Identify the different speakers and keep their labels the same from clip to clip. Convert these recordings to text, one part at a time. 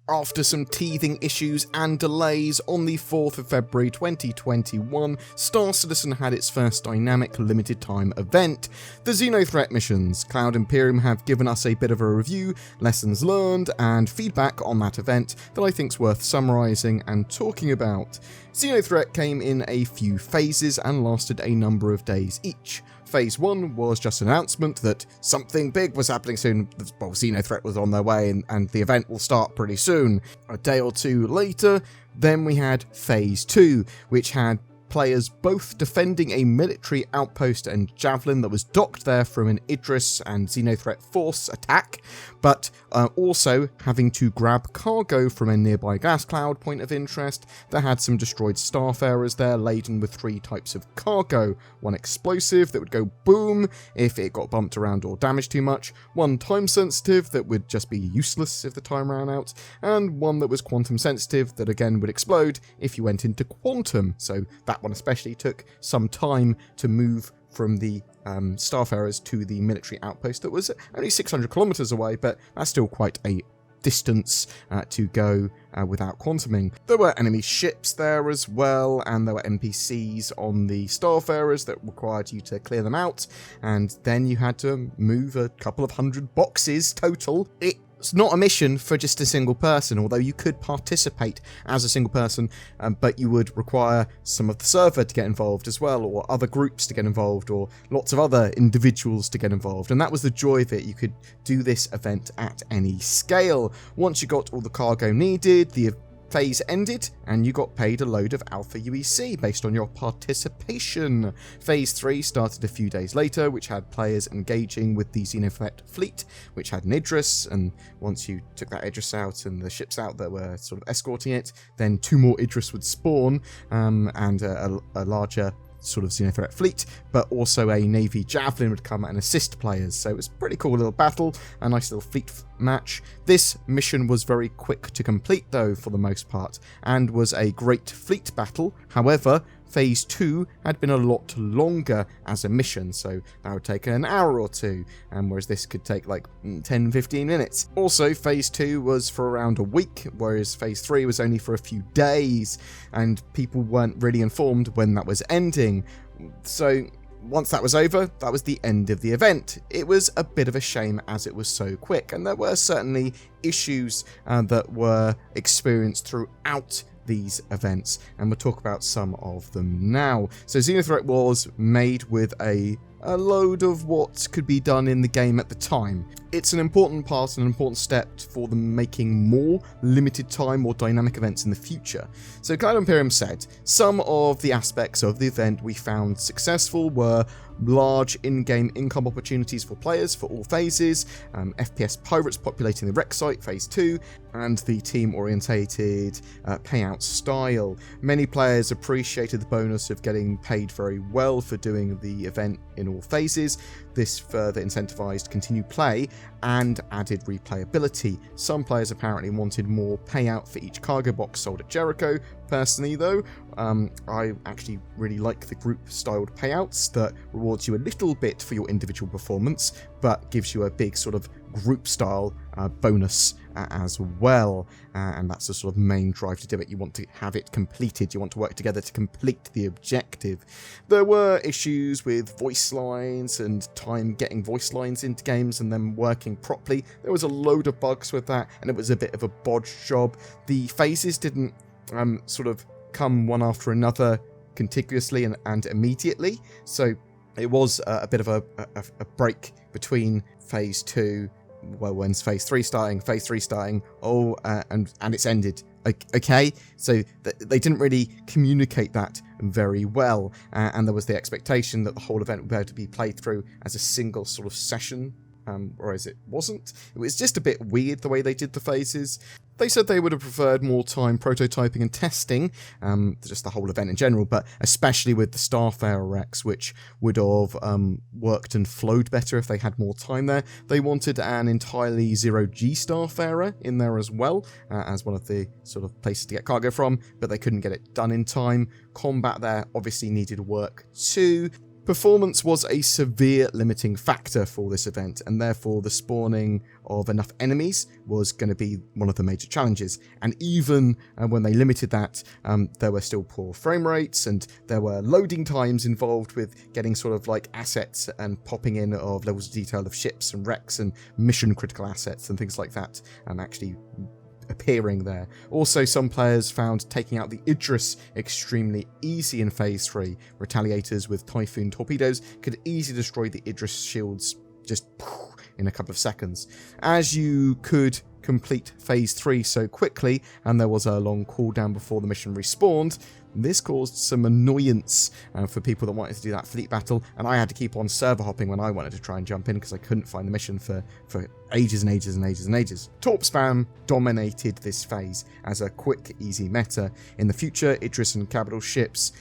Speaker 1: After some teething issues and delays, on the 4th of February 2021, Star Citizen had its first dynamic limited time event, the XenoThreat missions. Cloud Imperium have given us a bit of a review, lessons learned, and feedback on that event that I think's worth summarising and talking about. XenoThreat came in a few phases and lasted a number of days each. Phase 1 was just an announcement that something big was happening soon. Well, XenoThreat was on their way and the event will start pretty soon. A day or two later, then we had Phase 2, which had players both defending a military outpost and javelin that was docked there from an Idris and XenoThreat force attack, but also having to grab cargo from a nearby gas cloud point of interest that had some destroyed starfarers there laden with 3 types of cargo. One explosive that would go boom if it got bumped around or damaged too much, one time sensitive that would just be useless if the time ran out, and one that was quantum sensitive that again would explode if you went into quantum. So that one especially took some time to move from the starfarers to the military outpost that was only 600 kilometers away, but that's still quite a distance to go without quantuming. There were enemy ships there as well, and there were NPCs on the starfarers that required you to clear them out, and then you had to move a couple of hundred boxes total. It's not a mission for just a single person, although you could participate as a single person, but you would require some of the server to get involved as well, or other groups to get involved, or lots of other individuals to get involved. And that was the joy of it. You could do this event at any scale. Once you got all the cargo needed, the phase ended, and you got paid a load of Alpha UEC based on your participation. Phase 3 started a few days later, which had players engaging with the XenoThreat fleet, which had an Idris, and once you took that Idris out and the ships out that were sort of escorting it, then 2 more Idris would spawn, and a larger sort of XenoThreat fleet, but also a Navy Javelin would come and assist players. So it was a pretty cool little battle, a nice little fleet match. This mission was very quick to complete though, for the most part, and was a great fleet battle. However, Phase 2 had been a lot longer as a mission, so that would take an hour or two, whereas this could take like 10-15 minutes. Also, Phase 2 was for around a week, whereas Phase 3 was only for a few days, and people weren't really informed when that was ending. So once that was over, that was the end of the event. It was a bit of a shame as it was so quick, and there were certainly issues that were experienced throughout these events, and we'll talk about some of them now. So XenoThreat was made with a load of what could be done in the game at the time. It's an important part and an important step for them making more limited time or dynamic events in the future. So Cloud Imperium said, some of the aspects of the event we found successful were large in-game income opportunities for players for all phases, FPS pirates populating the rec site, phase 2, and the team-orientated payout style. Many players appreciated the bonus of getting paid very well for doing the event in all phases. This further incentivized continued play and added replayability. Some players apparently wanted more payout for each cargo box sold at Jericho. Personally though, I actually really like the group-styled payouts that rewards you a little bit for your individual performance, but gives you a big sort of group-style bonus as well, and that's the sort of main drive to do it. You want to have it completed, you want to work together to complete the objective. There were issues with voice lines and time getting voice lines into games and them working properly. There was a load of bugs with that, and it was a bit of a bodge job. The phases didn't sort of come one after another contiguously and immediately, so it was a bit of a break between phase 2. Well, when's phase 3 starting? Phase 3 starting. And it's ended. Okay, so they didn't really communicate that very well, and there was the expectation that the whole event would be able to be played through as a single sort of session, whereas it wasn't. It was just a bit weird the way they did the phases. They said they would have preferred more time prototyping and testing, just the whole event in general, but especially with the Starfarer Rex, which would have worked and flowed better if they had more time there. They wanted an entirely zero-G Starfarer in there as well, as one of the sort of places to get cargo from, but they couldn't get it done in time. Combat there obviously needed work too. Performance was a severe limiting factor for this event, and therefore the spawning of enough enemies was going to be one of the major challenges. And even when they limited that, there were still poor frame rates, and there were loading times involved with getting sort of like assets and popping in of levels of detail of ships and wrecks and mission critical assets and things like that actually appearing there. Also, some players found taking out the Idris extremely easy in Phase 3. Retaliators with Typhoon torpedoes could easily destroy the Idris shields just in a couple of seconds. As you could complete Phase 3 so quickly, and there was a long cooldown before the mission respawned, this caused some annoyance for people that wanted to do that fleet battle, and I had to keep on server hopping when I wanted to try and jump in because I couldn't find the mission for ages and ages and ages and ages. Torp spam dominated this phase as a quick, easy meta. In the future, Idris and capital ships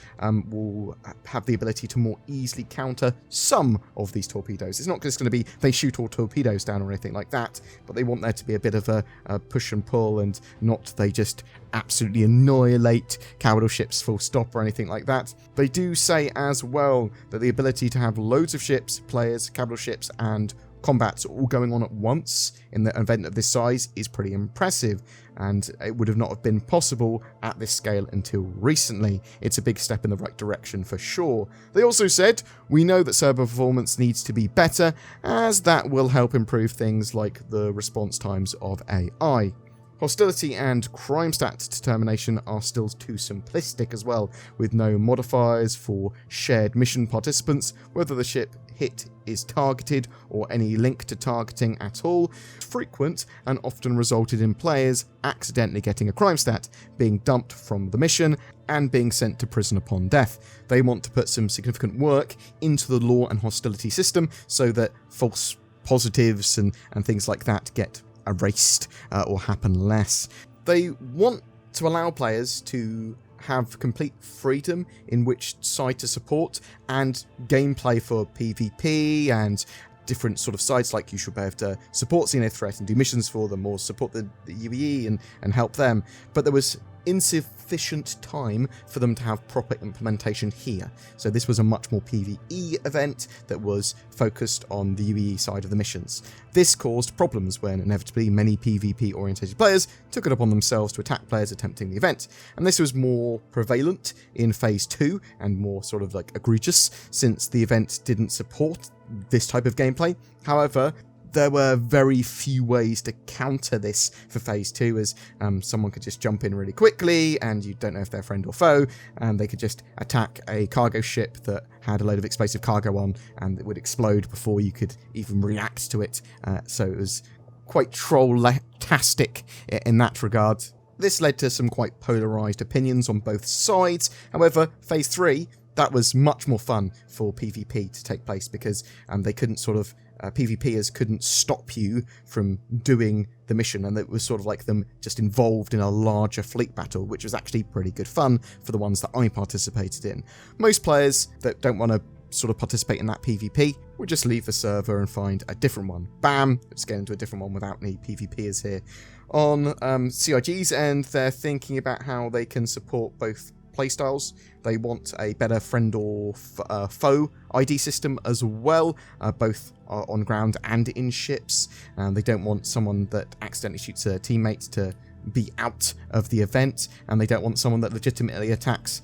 Speaker 1: will have the ability to more easily counter some of these torpedoes. It's not just going to be they shoot all torpedoes down or anything like that, but they want there to be a bit of a push and pull, and not they just absolutely annihilate capital ships full stop or anything like that. They do say as well that the ability to have loads of ships, players, capital ships, and combats all going on at once in the event of this size is pretty impressive, and it would have not have been possible at this scale until recently. It's a big step in the right direction for sure. They also said, we know that server performance needs to be better, as that will help improve things like the response times of AI. Hostility and crime stat determination are still too simplistic as well, with no modifiers for shared mission participants, whether the ship hit is targeted or any link to targeting at all. Frequent and often resulted in players accidentally getting a crime stat, being dumped from the mission, and being sent to prison upon death. They want to put some significant work into the law and hostility system so that false positives and things like that get erased or happen less. They want to allow players to have complete freedom in which side to support, and gameplay for PvP and different sort of sides, like you should be able to support XenoThreat and do missions for them, or support the UEE and help them. But there was insufficient time for them to have proper implementation here. So this was a much more PvE event that was focused on the UEE side of the missions. This caused problems when inevitably many PvP orientated players took it upon themselves to attack players attempting the event. And this was more prevalent in Phase 2 and more sort of like egregious since the event didn't support this type of gameplay. However, there were very few ways to counter this for Phase 2, as someone could just jump in really quickly and you don't know if they're friend or foe, and they could just attack a cargo ship that had a load of explosive cargo on, and it would explode before you could even react to it. So it was quite troll-tastic in that regard. This led to some quite polarised opinions on both sides. However, Phase 3, that was much more fun for PvP to take place, because they couldn't sort of PvPers couldn't stop you from doing the mission, and it was sort of like them just involved in a larger fleet battle, which was actually pretty good fun for the ones that I participated in. Most players that don't want to sort of participate in that PvP would just leave the server and find a different one. Bam! Let's get into a different one without any PvPers here. On CIG's end, they're thinking about how they can support both playstyles. They want a better friend or foe ID system as well, both on ground and in ships. They don't want someone that accidentally shoots a teammate to be out of the event, and they don't want someone that legitimately attacks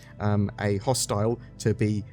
Speaker 1: a hostile to be,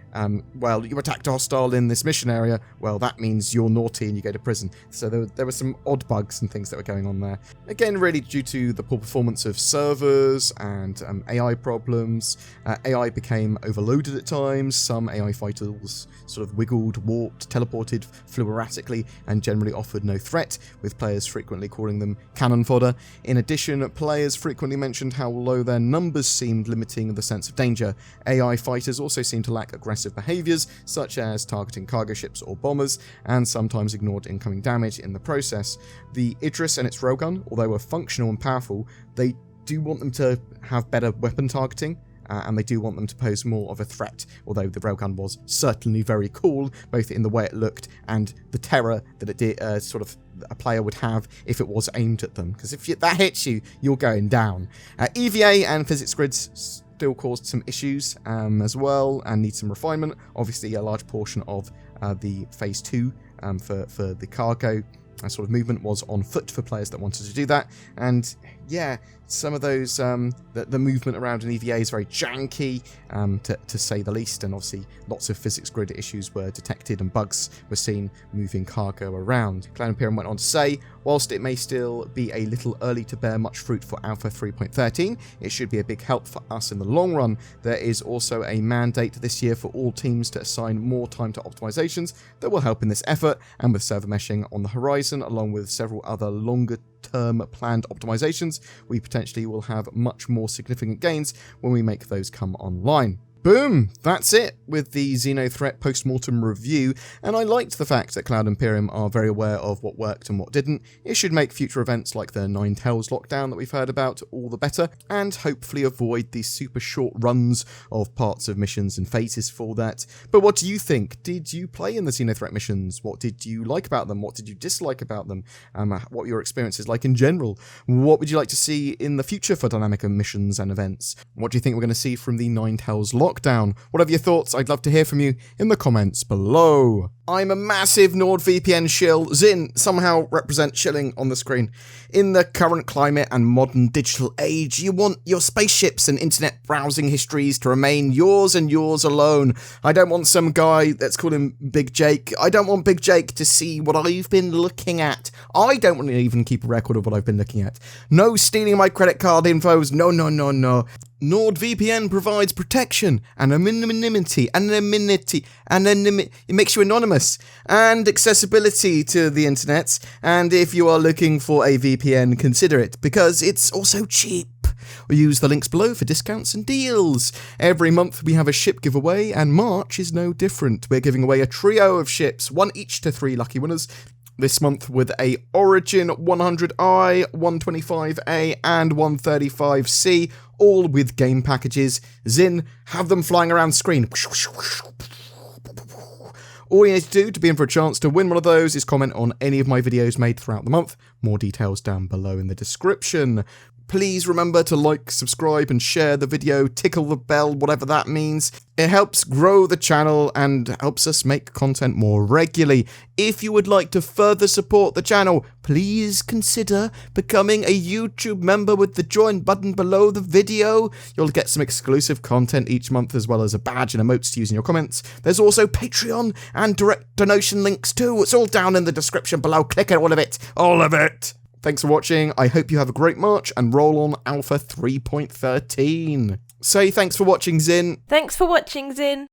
Speaker 1: well, you attacked a hostile in this mission area, well, that means you're naughty and you go to prison. So there were some odd bugs and things that were going on there. Again, really due to the poor performance of servers and AI problems. AI became overloaded at times. Some AI fighters sort of wiggled, warped, teleported, flew erratically, and generally offered no threat, with players frequently calling them cannon fodder. In addition, players frequently mentioned how low their numbers seemed, limiting the sense of danger. AI fighters also seemed to lack aggressive behaviours, such as targeting cargo ships or bombers, and sometimes ignored incoming damage in the process. The Idris and its railgun, although are functional and powerful, they do want them to have better weapon targeting, and they do want them to pose more of a threat, although the railgun was certainly very cool, both in the way it looked and the terror that it did, sort of a player would have if it was aimed at them, because if that hits you, you're going down. EVA and physics grids still caused some issues as well and needs some refinement. Obviously, a large portion of the Phase 2 for the cargo sort of movement was on foot for players that wanted to do that. And yeah, some of those, the movement around an EVA is very janky, to say the least, and obviously lots of physics grid issues were detected and bugs were seen moving cargo around. Cloud Imperium went on to say, whilst it may still be a little early to bear much fruit for Alpha 3.13, it should be a big help for us in the long run. There is also a mandate this year for all teams to assign more time to optimizations that will help in this effort, and with server meshing on the horizon, along with several other longer term planned optimizations, we potentially will have much more significant gains when we make those come online. Boom! That's it with the XenoThreat post-mortem review, and I liked the fact that Cloud Imperium are very aware of what worked and what didn't. It should make future events like the Nine Tails lockdown that we've heard about all the better, and hopefully avoid these super short runs of parts of missions and phases for that. But what do you think? Did you play in the XenoThreat missions? What did you like about them? What did you dislike about them? What were your experiences like in general? What would you like to see in the future for dynamic missions and events? What do you think we're going to see from the Nine Tails lockdown? Whatever your thoughts, I'd love to hear from you in the comments below. I'm a massive NordVPN shill. Zin somehow represent shilling on the screen. In the current climate and modern digital age, you want your spaceships and internet browsing histories to remain yours and yours alone. I don't want some guy, let's call him Big Jake. I don't want Big Jake to see what I've been looking at. I don't want to even keep a record of what I've been looking at. No stealing my credit card infos. No, no, no, no. NordVPN provides protection and anonymity, it makes you anonymous, and accessibility to the internet. And if you are looking for a VPN, consider it, because it's also cheap. We use the links below for discounts and deals. Every month we have a ship giveaway, and March is no different. We're giving away a trio of ships, one each to 3 lucky winners. This month with a Origin 100i, 125A and 135C, all with game packages. Zin, have them flying around screen. All you need to do to be in for a chance to win one of those is comment on any of my videos made throughout the month. More details down below in the description. Please remember to like, subscribe and share the video, tickle the bell, whatever that means. It helps grow the channel and helps us make content more regularly. If you would like to further support the channel, please consider becoming a YouTube member with the join button below the video. You'll get some exclusive content each month, as well as a badge and emotes to use in your comments. There's also Patreon and direct donation links too. It's all down in the description below. Click on all of it. All of it. Thanks for watching. I hope you have a great March and roll on Alpha 3.13. Say thanks for watching, Zin.
Speaker 2: Thanks for watching, Zin.